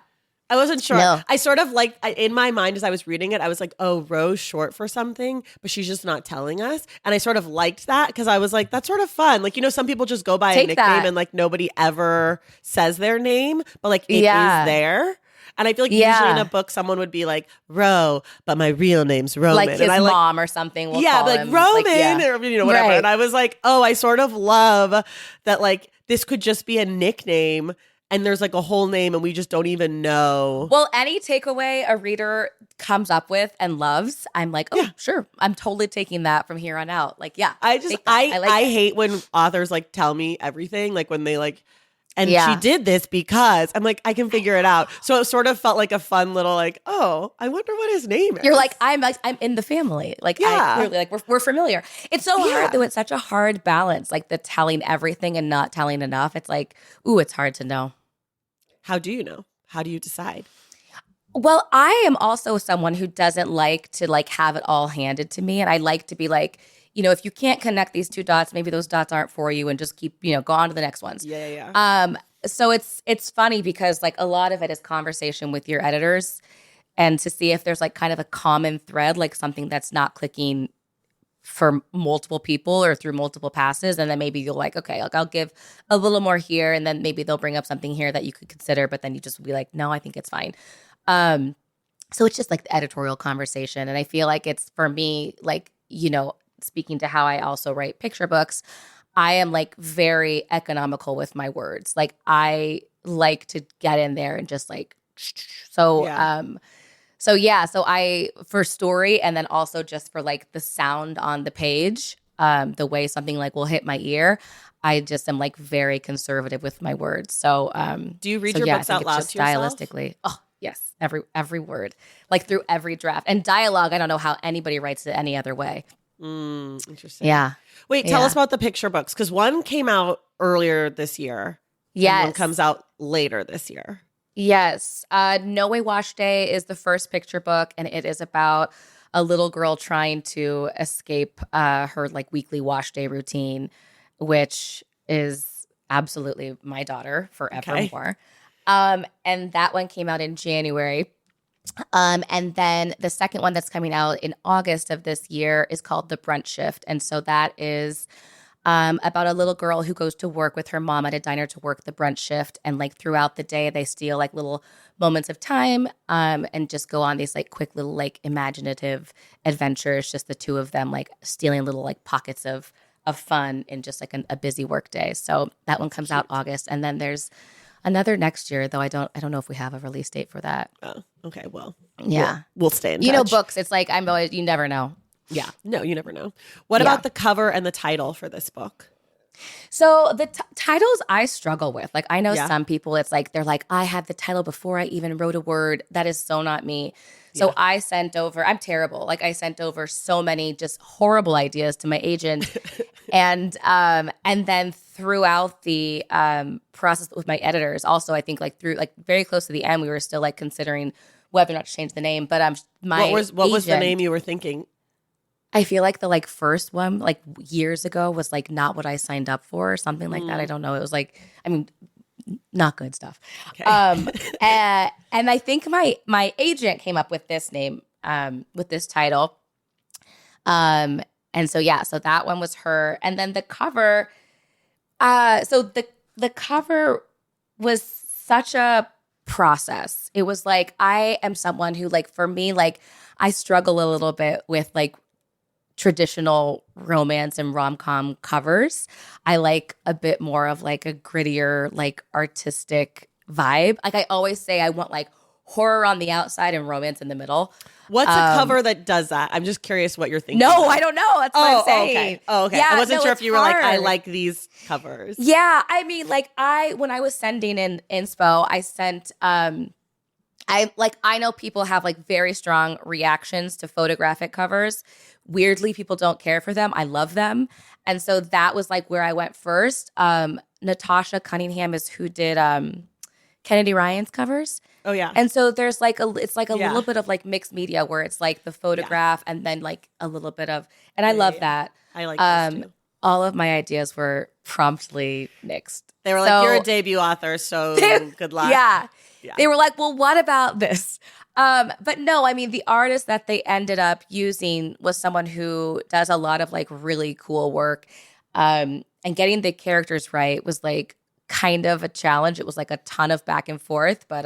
[SPEAKER 3] I wasn't sure.
[SPEAKER 2] No.
[SPEAKER 3] I sort of like, in my mind as I was reading it, I was like, oh, Rose short for something, but she's just not telling us. And I sort of liked that because I was like, that's sort of fun. Like, some people just go by a nickname and like nobody ever says their name, but like it is there. And I feel like usually in a book, someone would be like, Ro, but my real name's Roman.
[SPEAKER 2] Like his
[SPEAKER 3] and
[SPEAKER 2] mom or something will call
[SPEAKER 3] like
[SPEAKER 2] him.
[SPEAKER 3] Roman or whatever.
[SPEAKER 2] Right.
[SPEAKER 3] And I was like, oh, I sort of love that like this could just be a nickname and there's like a whole name and we just don't even know.
[SPEAKER 2] Well, any takeaway a reader comes up with and loves, I'm like, oh, sure. I'm totally taking that from here on out. Like, yeah.
[SPEAKER 3] I hate when authors like tell me everything, like when they like, and she did this because I'm like, I can figure it out. So it sort of felt like a fun little like, oh, I wonder what his name is.
[SPEAKER 2] You're like, I'm in the family. Like, I clearly, like we're familiar. It's so hard though. It's such a hard balance, like the telling everything and not telling enough. It's like, ooh, it's hard to know.
[SPEAKER 3] How do you know? How do you decide?
[SPEAKER 2] Well, I am also someone who doesn't like to like have it all handed to me. And I like to be like, if you can't connect these two dots, maybe those dots aren't for you and just keep, go on to the next ones.
[SPEAKER 3] Yeah.
[SPEAKER 2] So it's funny because like a lot of it is conversation with your editors and to see if there's like kind of a common thread, like something that's not clicking for multiple people or through multiple passes. And then maybe you'll like, okay, I'll give a little more here. And then maybe they'll bring up something here that you could consider, but then you just will be like, no, I think it's fine. So it's just like the editorial conversation. And I feel like it's for me, like, speaking to how I also write picture books, I am like very economical with my words. Like I like to get in there and just like, so I, for story and then also just for like the sound on the page, the way something like will hit my ear, I just am like very conservative with my words. So,
[SPEAKER 3] do you read your books out loud to yourself?
[SPEAKER 2] Stylistically? Oh, yes. Every word, like through every draft and dialogue. I don't know how anybody writes it any other way.
[SPEAKER 3] Interesting.
[SPEAKER 2] Yeah.
[SPEAKER 3] Wait, tell us about the picture books because one came out earlier this year.
[SPEAKER 2] Yes.
[SPEAKER 3] And one comes out later this year.
[SPEAKER 2] Yes. No Way Wash Day is the first picture book, and it is about a little girl trying to escape her like weekly wash day routine, which is absolutely my daughter forevermore. And that one came out in January. And then the second one that's coming out in August of this year is called The Brunch Shift. And so that is about a little girl who goes to work with her mom at a diner to work the brunch shift. And like throughout the day, they steal like little moments of time and just go on these like quick little like imaginative adventures, just the two of them like stealing little like pockets of fun in just like a busy work day. So that one comes out August. And then there's another next year, though I don't know if we have a release date for that.
[SPEAKER 3] Oh, okay. Well,
[SPEAKER 2] yeah.
[SPEAKER 3] We'll stay in touch.
[SPEAKER 2] Books, it's like you never know.
[SPEAKER 3] Yeah. No, you never know. What about the cover and the title for this book?
[SPEAKER 2] So the titles I struggle with. Like I know some people, it's like, they're like, I had the title before I even wrote a word. That is so not me. So I sent over, I'm terrible. Like I sent over so many just horrible ideas to my agent. and then throughout the process with my editors, also I think like through like very close to the end, we were still like considering whether or not to change the name. But what
[SPEAKER 3] was the name you were thinking?
[SPEAKER 2] I feel like the like first one like years ago was like not what I signed up for or something like that. I don't know. It was like, I mean, not good stuff. Okay. And I think my agent came up with this name, with this title. And so that one was her. And then the cover, so the cover was such a process. It was like, I am someone who, like, for me, like, I struggle a little bit with like traditional romance and rom-com covers. I like a bit more of like a grittier, like artistic vibe. Like I always say I want like horror on the outside and romance in the middle.
[SPEAKER 3] What's a cover that does that? I'm just curious what you're thinking.
[SPEAKER 2] No,
[SPEAKER 3] about.
[SPEAKER 2] I don't know. That's what I'm saying.
[SPEAKER 3] Okay. Oh, okay.
[SPEAKER 2] Yeah,
[SPEAKER 3] I wasn't sure if you were
[SPEAKER 2] hard.
[SPEAKER 3] like, I like these covers.
[SPEAKER 2] Yeah, I mean, like when I was sending in inspo, I sent I know people have like very strong reactions to photographic covers. Weirdly, people don't care for them. I love them. And so that was like where I went first. Natasha Cunningham is who did Kennedy Ryan's covers.
[SPEAKER 3] Oh yeah.
[SPEAKER 2] And so there's like it's like a little bit of like mixed media where it's like the photograph and then like a little bit of, and I love that.
[SPEAKER 3] I like those too.
[SPEAKER 2] All of my ideas were promptly nixed.
[SPEAKER 3] They were like, you're a debut author, so good luck.
[SPEAKER 2] Yeah. They were like, well, what about this? But no, I mean, the artist that they ended up using was someone who does a lot of like really cool work. And getting the characters right was like kind of a challenge. It was like a ton of back and forth, but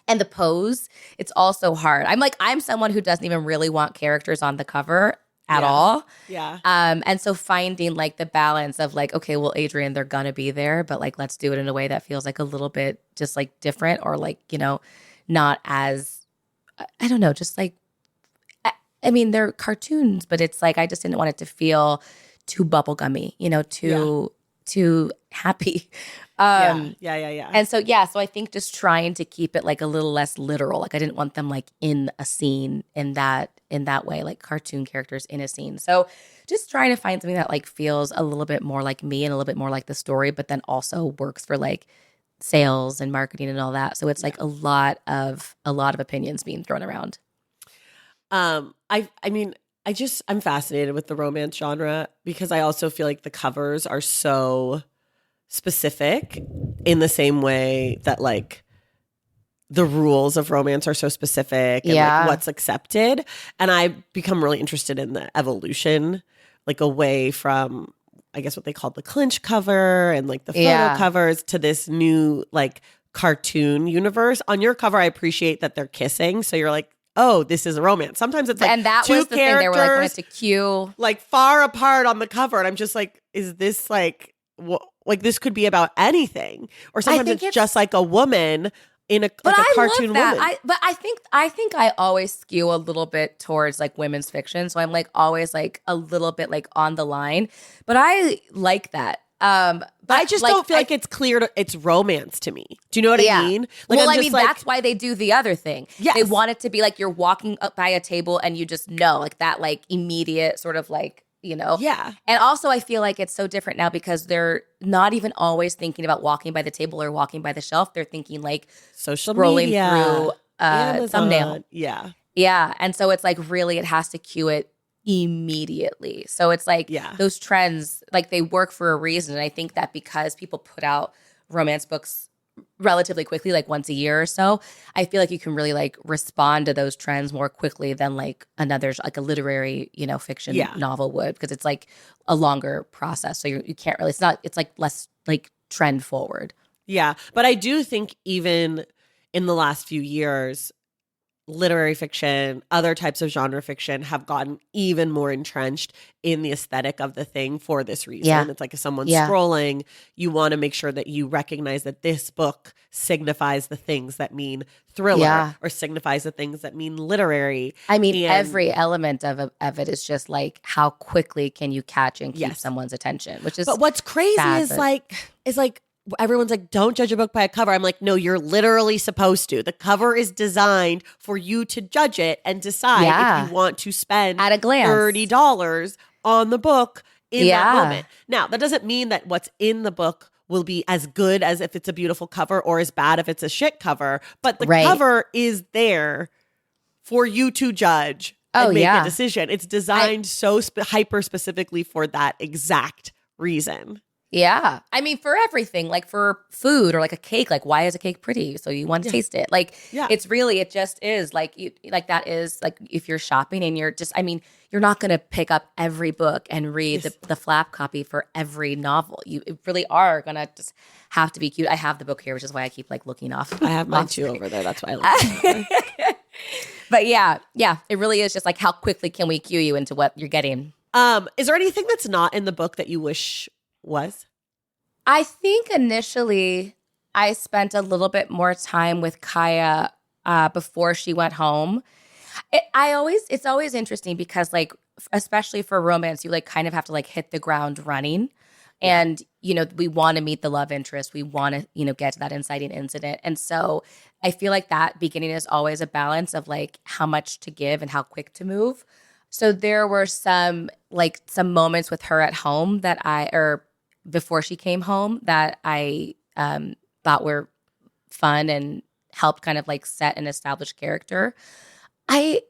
[SPEAKER 2] and the pose, it's also hard. I'm someone who doesn't even really want characters on the cover at all.
[SPEAKER 3] Yeah.
[SPEAKER 2] And so finding like the balance of like, okay, well, Adrienne, they're gonna be there, but like let's do it in a way that feels like a little bit just like different or like, you know, not as, I don't know, just like, I mean, they're cartoons, but it's like I just didn't want it to feel too bubblegummy, you know, too happy.
[SPEAKER 3] Yeah.
[SPEAKER 2] And so, so I think just trying to keep it like a little less literal. Like I didn't want them like in a scene in that way, like cartoon characters in a scene. So just trying to find something that like feels a little bit more like me and a little bit more like the story, but then also works for like sales and marketing and all that. So it's like a lot of opinions being thrown around.
[SPEAKER 3] I'm fascinated with the romance genre because I also feel like the covers are so specific in the same way that like the rules of romance are so specific and like what's accepted. And I become really interested in the evolution, like away from, I guess what they called the clinch cover and like the photo covers to this new like cartoon universe. On your cover, I appreciate that they're kissing. So you're like, oh, this is a romance. Sometimes it's like
[SPEAKER 2] and that
[SPEAKER 3] two
[SPEAKER 2] was the thing. They were like, wanted to cue
[SPEAKER 3] like far apart on the cover. And I'm just like, is this like, like this could be about anything? Or sometimes it's just like a woman in a, like a cartoon woman.
[SPEAKER 2] I think I always skew a little bit towards like women's fiction. So I'm like always like a little bit like on the line. But I like that. But
[SPEAKER 3] I just don't feel like it's clear it's romance to me. Do you know what I mean? Like,
[SPEAKER 2] well, I mean, that's why they do the other thing.
[SPEAKER 3] Yes.
[SPEAKER 2] They want it to be like you're walking up by a table and you just know like that like immediate sort of like, you know?
[SPEAKER 3] Yeah.
[SPEAKER 2] And also I feel like it's so different now because they're not even always thinking about walking by the table or walking by the shelf. They're thinking like
[SPEAKER 3] social
[SPEAKER 2] scrolling
[SPEAKER 3] media,
[SPEAKER 2] through
[SPEAKER 3] Amazon.
[SPEAKER 2] thumbnail.
[SPEAKER 3] Yeah.
[SPEAKER 2] Yeah. And so it's like really it has to cue it immediately. So it's like those trends, like they work for a reason. And I think that because people put out romance books relatively quickly, like once a year or so, I feel like you can really like respond to those trends more quickly than like another, like a literary, you know, fiction novel would, because it's like a longer process. So you can't really, it's like less like trend forward.
[SPEAKER 3] Yeah. But I do think even in the last few years, literary fiction, other types of genre fiction have gotten even more entrenched in the aesthetic of the thing for this reason.
[SPEAKER 2] Yeah.
[SPEAKER 3] It's like if someone's scrolling, you want to make sure that you recognize that this book signifies the things that mean thriller or signifies the things that mean literary.
[SPEAKER 2] I mean, every element of it is just like how quickly can you catch and keep someone's attention, which is
[SPEAKER 3] But what's crazy is like everyone's like, don't judge a book by a cover. I'm like, no, you're literally supposed to. The cover is designed for you to judge it and decide if you want to spend
[SPEAKER 2] at a glance
[SPEAKER 3] $30 on the book in that moment. Now, that doesn't mean that what's in the book will be as good as if it's a beautiful cover or as bad if it's a shit cover. But the cover is there for you to judge and make a decision. It's designed so hyper specifically for that exact reason.
[SPEAKER 2] Yeah. I mean, for everything, like for food or like a cake, like why is a cake pretty? So you want to taste it. Like it just is like that is like if you're shopping and you're just, I mean, you're not going to pick up every book and read the flap copy for every novel. You really are going to just have to be cute. I have the book here, which is why I keep like looking off.
[SPEAKER 3] I have mine too over there. That's why I like it.
[SPEAKER 2] But yeah, it really is just like how quickly can we cue you into what you're getting.
[SPEAKER 3] Is there anything that's not in the book that you wish was?
[SPEAKER 2] I think initially I spent a little bit more time with Kaya before she went home. It's always interesting because like, especially for romance, you like kind of have to like hit the ground running. And, you know, we want to meet the love interest. We want to, you know, get to that inciting incident. And so I feel like that beginning is always a balance of like how much to give and how quick to move. So there were some moments with her at home before she came home that I thought were fun and helped kind of like set an established character. I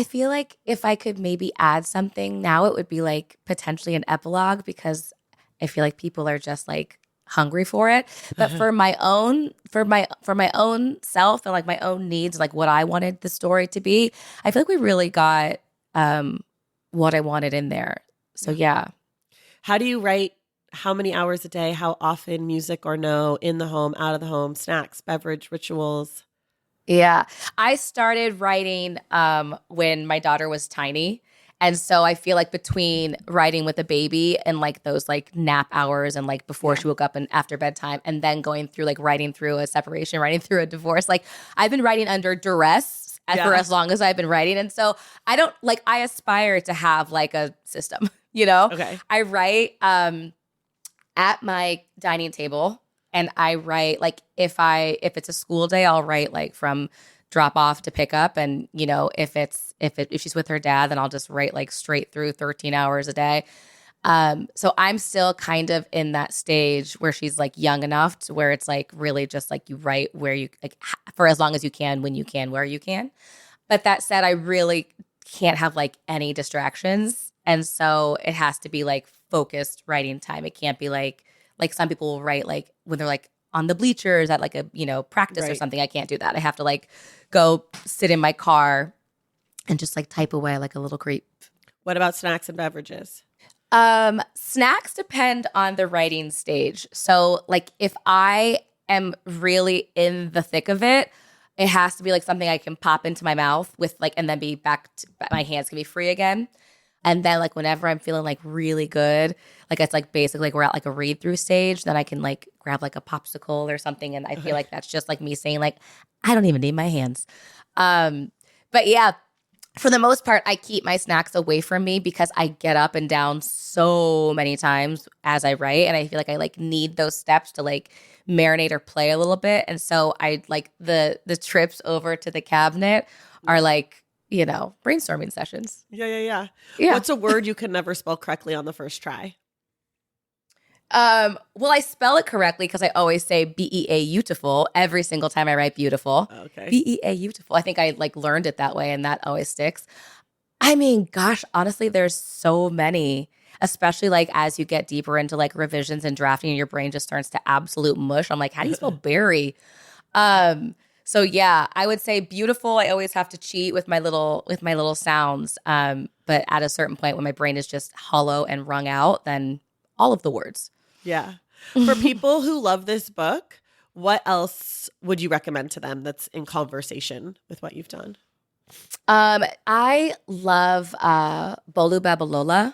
[SPEAKER 2] feel like if I could maybe add something now, it would be like potentially an epilogue because I feel like people are just like hungry for it. But for my own self and like my own needs, like what I wanted the story to be, I feel like we really got what I wanted in there. So yeah.
[SPEAKER 3] How do you write? How many hours a day? How often? Music or no? In the home, out of the home? Snacks, beverage, rituals?
[SPEAKER 2] Yeah. I started writing when my daughter was tiny. And so I feel like between writing with a baby and like those like nap hours and like before she woke up and after bedtime and then going through like writing through a separation, writing through a divorce, like I've been writing under duress for as long as I've been writing. And so I aspire to have like a system, you know?
[SPEAKER 3] Okay.
[SPEAKER 2] I write at my dining table and I write like if it's a school day, I'll write like from drop off to pick up. And, you know, if she's with her dad, then I'll just write like straight through 13 hours a day. So I'm still kind of in that stage where she's like young enough to where it's like really just like you write where you like for as long as you can, when you can, where you can. But that said, I really can't have like any distractions. And so it has to be like focused writing time. It can't be like some people will write like when they're like on the bleachers at like a, you know, practice or something. I can't do that. I have to like go sit in my car and just like type away like a little creep.
[SPEAKER 3] What about snacks and beverages?
[SPEAKER 2] Snacks depend on the writing stage. So like if I am really in the thick of it, it has to be like something I can pop into my mouth with like, and then be back to, my hands can be free again. And then like whenever I'm feeling like really good, like it's like basically like we're at like a read through stage, then I can like grab like a popsicle or something. And I feel like that's just like me saying like, I don't even need my hands. But yeah, for the most part, I keep my snacks away from me because I get up and down so many times as I write. And I feel like I like need those steps to like marinate or play a little bit. And so I like the trips over to the cabinet are like, you know, brainstorming sessions.
[SPEAKER 3] Yeah. What's a word you could never spell correctly on the first try?
[SPEAKER 2] Well, I spell it correctly because I always say beautiful every single time I write beautiful.
[SPEAKER 3] Okay.
[SPEAKER 2] Beautiful. I think I like learned it that way and that always sticks. I mean, gosh, honestly, there's so many, especially like as you get deeper into like revisions and drafting and your brain just turns to absolute mush. I'm like, how do you spell berry? So yeah, I would say beautiful. I always have to cheat with my little sounds. But at a certain point when my brain is just hollow and wrung out, then all of the words.
[SPEAKER 3] Yeah. For people who love this book, what else would you recommend to them that's in conversation with what you've done?
[SPEAKER 2] I love Bolu Babalola.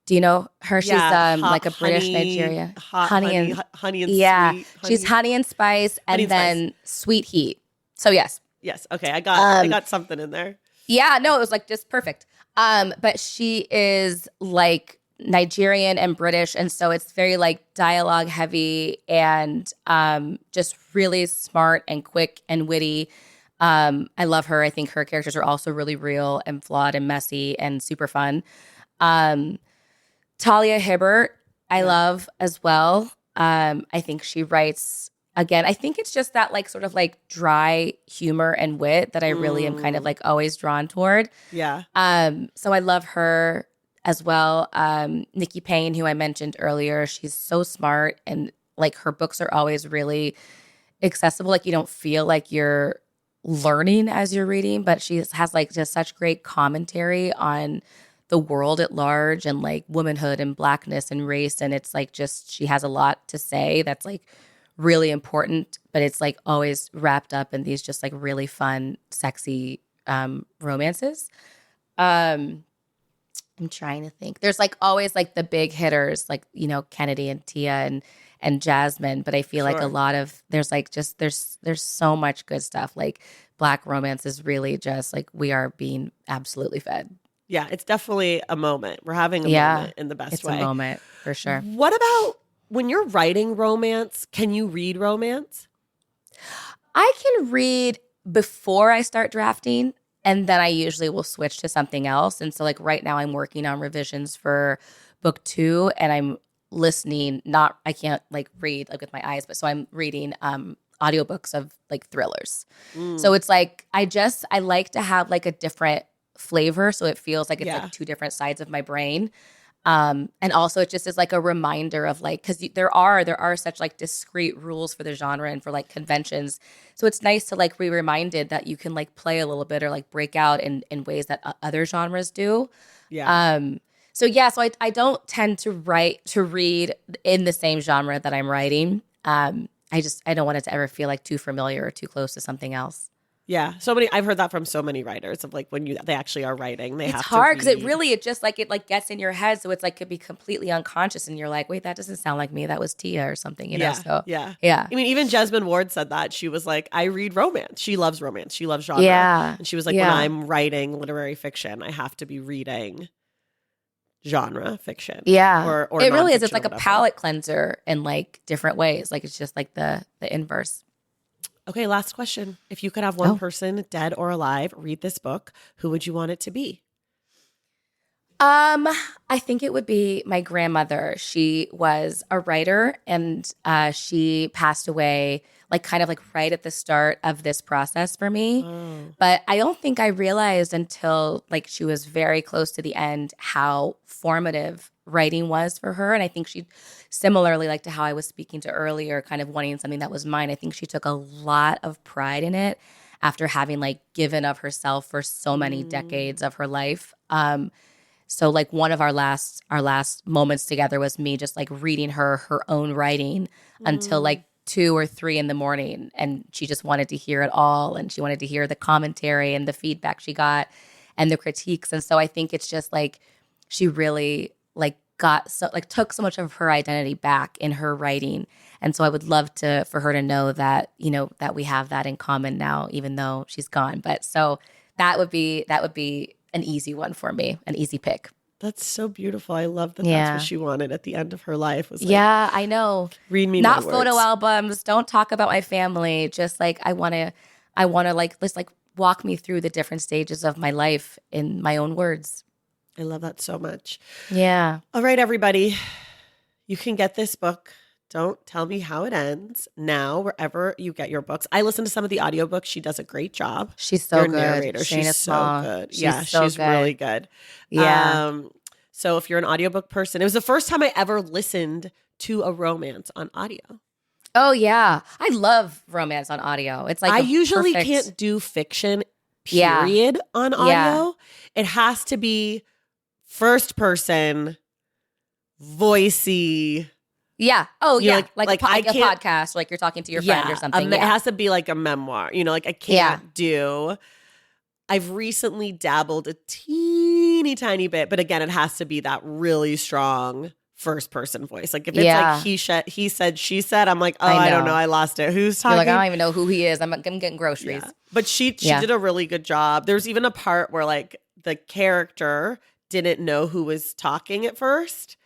[SPEAKER 2] Do you know her? She's like a British Nigeria.
[SPEAKER 3] Honey and
[SPEAKER 2] sweet.
[SPEAKER 3] Honey.
[SPEAKER 2] She's honey and spice and then
[SPEAKER 3] spice.
[SPEAKER 2] Sweet heat. So yes.
[SPEAKER 3] Yes. Okay. I got something in there.
[SPEAKER 2] Yeah, no, it was like just perfect. But she is like Nigerian and British. And so it's very like dialogue heavy and just really smart and quick and witty. I love her. I think her characters are also really real and flawed and messy and super fun. Talia Hibbert, I love as well. I think she writes, again, I think it's just that like sort of like dry humor and wit that I really am kind of like always drawn toward.
[SPEAKER 3] Yeah.
[SPEAKER 2] So I love her. as well. Nikki Payne, who I mentioned earlier, she's so smart, and like her books are always really accessible. Like you don't feel like you're learning as you're reading, but she has like just such great commentary on the world at large and like womanhood and blackness and race. And it's like just she has a lot to say that's like really important, but it's like always wrapped up in these just like really fun, sexy romances. I'm trying to think. There's like always like the big hitters, like, you know, Kennedy and Tia and Jasmine, but I feel like a lot of there's like just there's so much good stuff. Like Black romance is really just like we are being absolutely fed.
[SPEAKER 3] Yeah, it's definitely a moment. We're having a moment in the best way.
[SPEAKER 2] It's a moment for sure.
[SPEAKER 3] What about when you're writing romance? Can you read romance?
[SPEAKER 2] I can read before I start drafting, and then I usually will switch to something else. And so like right now I'm working on revisions for book 2, and I'm listening, I can't like read like with my eyes, but so I'm reading audiobooks of like thrillers. So it's like I like to have like a different flavor, so it feels like it's like two different sides of my brain. And also it just is like a reminder of like, because there are such like discrete rules for the genre and for like conventions. So it's nice to like be reminded that you can like play a little bit or like break out in ways that other genres do. Yeah. So I don't tend to read in the same genre that I'm writing. I don't want it to ever feel like too familiar or too close to something else.
[SPEAKER 3] Yeah, I've heard that from so many writers of like when they actually are writing, they have to
[SPEAKER 2] It's hard because it just like gets in your head, so it's like could be completely unconscious, and you're like, wait, that doesn't sound like me. That was Tia or something, you know? So
[SPEAKER 3] yeah. I mean, even Jasmine Ward said that. She was like, I read romance. She loves romance. She loves genre.
[SPEAKER 2] Yeah,
[SPEAKER 3] and she was like, when I'm writing literary fiction, I have to be reading genre fiction.
[SPEAKER 2] Yeah,
[SPEAKER 3] or
[SPEAKER 2] it really is. It's like a palate cleanser in like different ways. Like it's just like the inverse.
[SPEAKER 3] Okay, last question. If you could have one person, dead or alive, read this book, who would you want it to be?
[SPEAKER 2] I think it would be my grandmother. She was a writer, and she passed away like kind of like right at the start of this process for me. But I don't think I realized until like she was very close to the end how formative writing was for her. And I think she, similarly like to how I was speaking to earlier, kind of wanting something that was mine, I think she took a lot of pride in it after having like given of herself for so many decades of her life. So like one of our last moments together was me just like reading her own writing until like 2 or 3 in the morning. And she just wanted to hear it all. And she wanted to hear the commentary and the feedback she got and the critiques. And so I think it's just like, she really like took so much of her identity back in her writing. And so I would love for her to know that, you know, that we have that in common now, even though she's gone. But so that would be an easy one for me, an easy pick.
[SPEAKER 3] That's so beautiful. I love that that's what she wanted at the end of her life. Was like,
[SPEAKER 2] I know.
[SPEAKER 3] Read me
[SPEAKER 2] not
[SPEAKER 3] my
[SPEAKER 2] photo
[SPEAKER 3] words.
[SPEAKER 2] albums. Don't talk about my family. Just like I want to like let's like walk me through the different stages of my life in my own words.
[SPEAKER 3] I love that so much.
[SPEAKER 2] Yeah.
[SPEAKER 3] All right, everybody. You can get this book, Don't Tell Me How It Ends, now wherever you get your books. I listened to some of the audiobooks. She does a great job.
[SPEAKER 2] She's so
[SPEAKER 3] Your
[SPEAKER 2] good.
[SPEAKER 3] narrator. She's so good. She's
[SPEAKER 2] good.
[SPEAKER 3] really good.
[SPEAKER 2] Yeah.
[SPEAKER 3] So if you're an audiobook person, it was the first time I ever listened to a romance on audio.
[SPEAKER 2] Oh, yeah. I love romance on audio. It's like
[SPEAKER 3] I usually can't do fiction, period, on audio.
[SPEAKER 2] Yeah.
[SPEAKER 3] It has to be first person, voicey.
[SPEAKER 2] Yeah. Oh,
[SPEAKER 3] You know,
[SPEAKER 2] yeah. Like a podcast, like you're talking to your friend or something.
[SPEAKER 3] It has to be like a memoir. You know, like I can't do. I've recently dabbled a teeny tiny bit, but again, it has to be that really strong first person voice. Like if it's like he said, she said, I'm like, I don't know. I lost it. Who's talking?
[SPEAKER 2] You're like, I don't even know who he is. I'm getting groceries.
[SPEAKER 3] Yeah. But she did a really good job. There's even a part where like the character didn't know who was talking at first,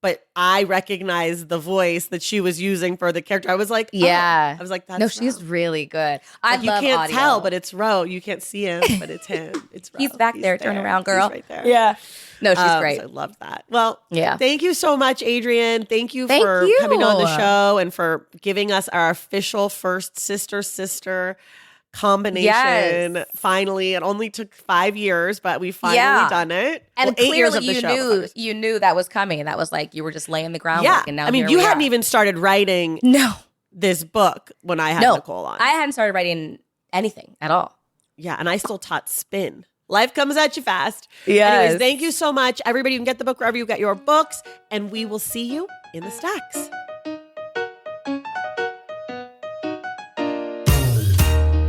[SPEAKER 3] but I recognized the voice that she was using for the character. I was like, I was like, that's
[SPEAKER 2] no, she's really good. I love
[SPEAKER 3] you can't
[SPEAKER 2] audio.
[SPEAKER 3] tell, but it's Ro. You can't see him, but it's him. It's Ro.
[SPEAKER 2] He's back there. Turn around, girl.
[SPEAKER 3] He's right there.
[SPEAKER 2] Yeah. No, she's great.
[SPEAKER 3] So I love that. Well, thank you so much, Adrienne. Thank you for coming on the show and for giving us our official first sister combination.
[SPEAKER 2] Yes.
[SPEAKER 3] Finally, it only took 5 years, but we finally done it.
[SPEAKER 2] And
[SPEAKER 3] well, 8 years
[SPEAKER 2] clearly
[SPEAKER 3] of the show.
[SPEAKER 2] you knew that was coming. That was like you were just laying the groundwork. And now
[SPEAKER 3] I mean,
[SPEAKER 2] here
[SPEAKER 3] you
[SPEAKER 2] we
[SPEAKER 3] hadn't
[SPEAKER 2] are.
[SPEAKER 3] even started writing this book when I had Nicole on.
[SPEAKER 2] I hadn't started writing anything at all.
[SPEAKER 3] Yeah, and I still taught spin. Life comes at you fast.
[SPEAKER 2] Yes.
[SPEAKER 3] Anyways, thank you so much. Everybody, you can get the book wherever you get your books, and we will see you in the stacks.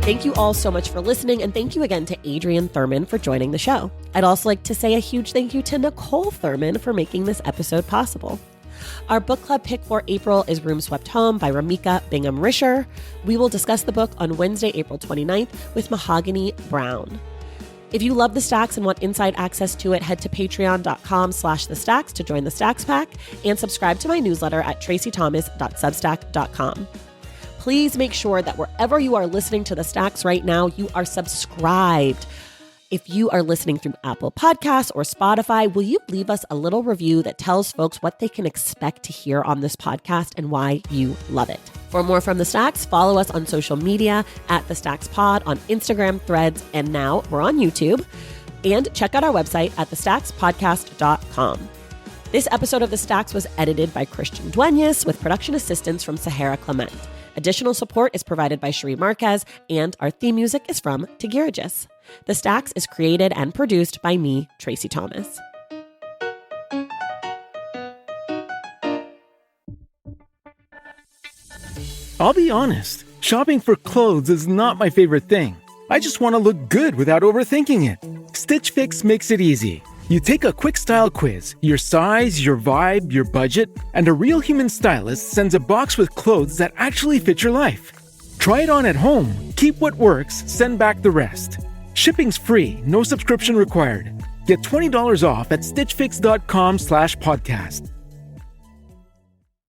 [SPEAKER 3] Thank you all so much for listening, and thank you again to Adrienne Thurman for joining the show. I'd also like to say a huge thank you to Nicole Thurman for making this episode possible. Our book club pick for April is Room Swept Home by Ramika Bingham-Risher. We will discuss the book on Wednesday, April 29th with Mahogany Brown. If you love The Stacks and want inside access to it, head to patreon.com/thestacks to join the Stacks Pack and subscribe to my newsletter at tracythomas.substack.com. Please make sure that wherever you are listening to The Stacks right now, you are subscribed. If you are listening through Apple Podcasts or Spotify, will you leave us a little review that tells folks what they can expect to hear on this podcast and why you love it? For more from The Stacks, follow us on social media at The Stacks Pod on Instagram, Threads, and now we're on YouTube. And check out our website at thestackspodcast.com. This episode of The Stacks was edited by Christian Duenas with production assistance from Sahara Clement. Additional support is provided by Cherie Marquez, and our theme music is from Tigirigis. The Stacks is created and produced by me, Tracy Thomas.
[SPEAKER 5] I'll be honest, shopping for clothes is not my favorite thing. I just want to look good without overthinking it. Stitch Fix makes it easy. You take a quick style quiz, your size, your vibe, your budget, and a real human stylist sends a box with clothes that actually fit your life. Try it on at home, keep what works, send back the rest. Shipping's free, no subscription required. Get $20 off at stitchfix.com/podcast.